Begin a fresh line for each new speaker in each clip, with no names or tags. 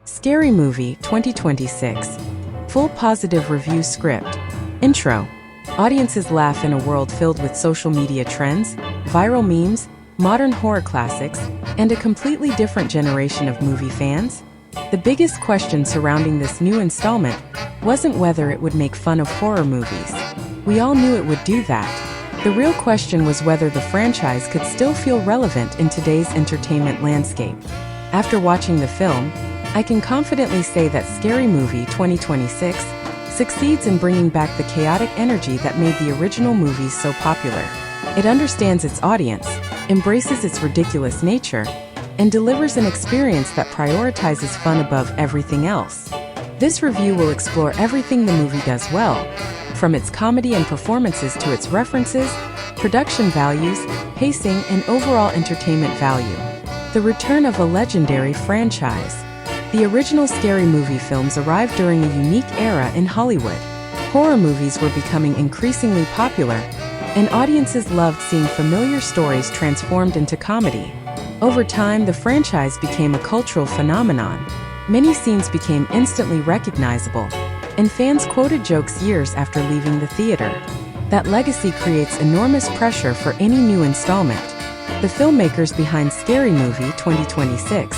Scary Movie 2026. Full positive review script. Intro. Audiences laugh in a world filled with social media trends, viral memes, modern horror classics, and a completely different generation of movie fans. The biggest question surrounding this new installment wasn't whether it would make fun of horror movies. We all knew it would do that. The real question was whether the franchise could still feel relevant in today's entertainment landscape. After watching the film, I can confidently say that Scary Movie 2026 succeeds in bringing back the chaotic energy that made the original movies so popular. It understands its audience, embraces its ridiculous nature, and delivers an experience that prioritizes fun above everything else. This review will explore everything the movie does well, from its comedy and performances to its references, production values, pacing, and overall entertainment value. The return of a legendary franchise. The original Scary Movie films arrived during a unique era in Hollywood. Horror movies were becoming increasingly popular, and audiences loved seeing familiar stories transformed into comedy. Over time, the franchise became a cultural phenomenon. Many scenes became instantly recognizable, and fans quoted jokes years after leaving the theater. That legacy creates enormous pressure for any new installment. The filmmakers behind Scary Movie 2026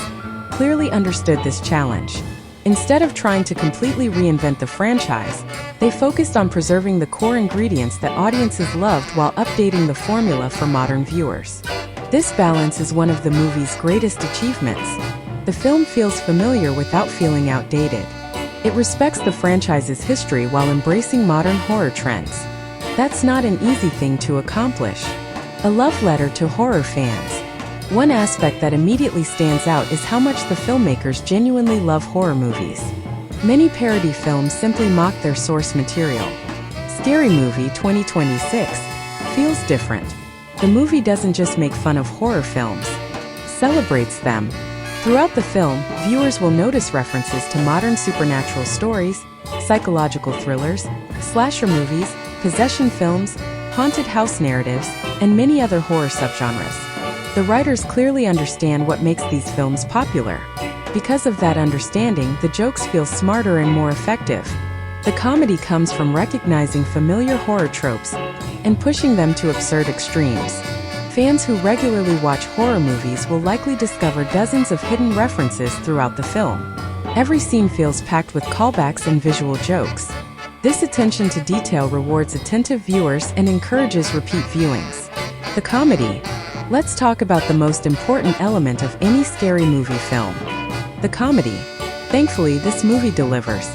clearly understood this challenge. Instead of trying to completely reinvent the franchise, they focused on preserving the core ingredients that audiences loved while updating the formula for modern viewers. This balance is one of the movie's greatest achievements. The film feels familiar without feeling outdated. It respects the franchise's history while embracing modern horror trends. That's not an easy thing to accomplish. A love letter to horror fans. One aspect that immediately stands out is how much the filmmakers genuinely love horror movies. Many parody films simply mock their source material. Scary Movie 2026 feels different. The movie doesn't just make fun of horror films, celebrates them. Throughout the film, viewers will notice references to modern supernatural stories, psychological thrillers, slasher movies, possession films, haunted house narratives, and many other horror subgenres. The writers clearly understand what makes these films popular. Because of that understanding, the jokes feel smarter and more effective. The comedy comes from recognizing familiar horror tropes and pushing them to absurd extremes. Fans who regularly watch horror movies will likely discover dozens of hidden references throughout the film. Every scene feels packed with callbacks and visual jokes. This attention to detail rewards attentive viewers and encourages repeat viewings. The comedy. Let's talk about the most important element of any Scary Movie film. The comedy. Thankfully, this movie delivers.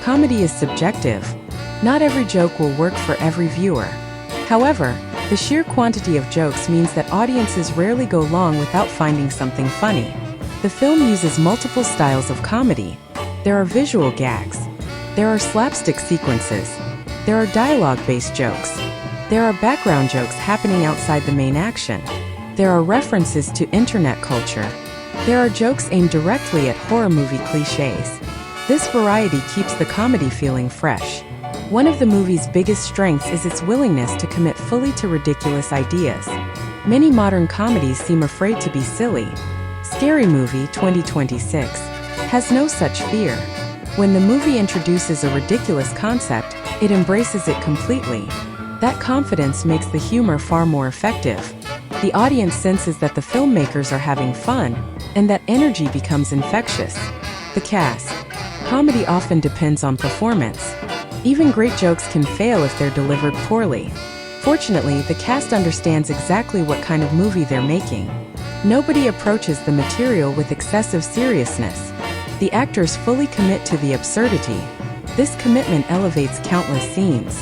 Comedy is subjective. Not every joke will work for every viewer. However, the sheer quantity of jokes means that audiences rarely go long without finding something funny. The film uses multiple styles of comedy. There are visual gags. There are slapstick sequences. There are dialogue-based jokes. There are background jokes happening outside the main action. There are references to internet culture. There are jokes aimed directly at horror movie cliches. This variety keeps the comedy feeling fresh. One of the movie's biggest strengths is its willingness to commit fully to ridiculous ideas. Many modern comedies seem afraid to be silly. Scary Movie 2026 has no such fear. When the movie introduces a ridiculous concept, it embraces it completely. That confidence makes the humor far more effective. The audience senses that the filmmakers are having fun, and that energy becomes infectious. The cast. Comedy often depends on performance. Even great jokes can fail if they're delivered poorly. Fortunately, the cast understands exactly what kind of movie they're making. Nobody approaches the material with excessive seriousness. The actors fully commit to the absurdity. This commitment elevates countless scenes.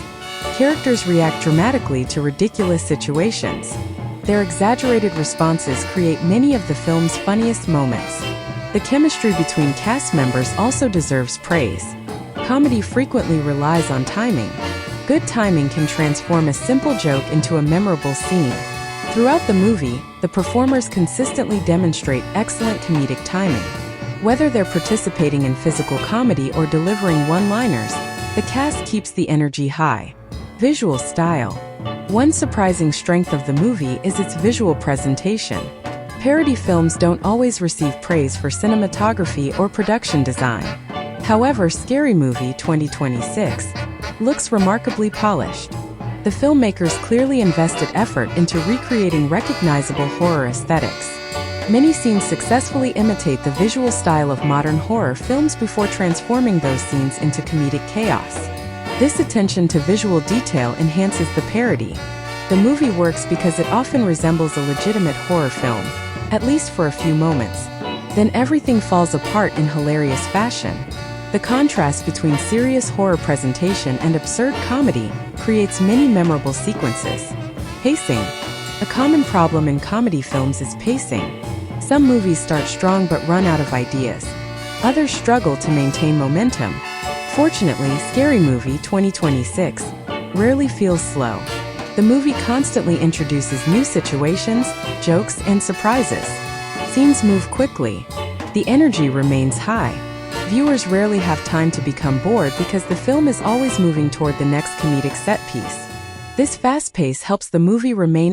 Characters react dramatically to ridiculous situations. Their exaggerated responses create many of the film's funniest moments. The chemistry between cast members also deserves praise. Comedy frequently relies on timing. Good timing can transform a simple joke into a memorable scene. Throughout the movie, the performers consistently demonstrate excellent comedic timing. Whether they're participating in physical comedy or delivering one-liners, the cast keeps the energy high. Visual style. One surprising strength of the movie is its visual presentation. Parody films don't always receive praise for cinematography or production design. However, Scary Movie 2026 looks remarkably polished. The filmmakers clearly invested effort into recreating recognizable horror aesthetics. Many scenes successfully imitate the visual style of modern horror films before transforming those scenes into comedic chaos. This attention to visual detail enhances the parody. The movie works because it often resembles a legitimate horror film, at least for a few moments. Then everything falls apart in hilarious fashion. The contrast between serious horror presentation and absurd comedy creates many memorable sequences. Pacing. A common problem in comedy films is pacing. Some movies start strong but run out of ideas. Others struggle to maintain momentum. Fortunately, Scary Movie 2026 rarely feels slow. The movie constantly introduces new situations, jokes, and surprises. Scenes move quickly. The energy remains high. Viewers rarely have time to become bored because the film is always moving toward the next comedic set piece. This fast pace helps the movie remain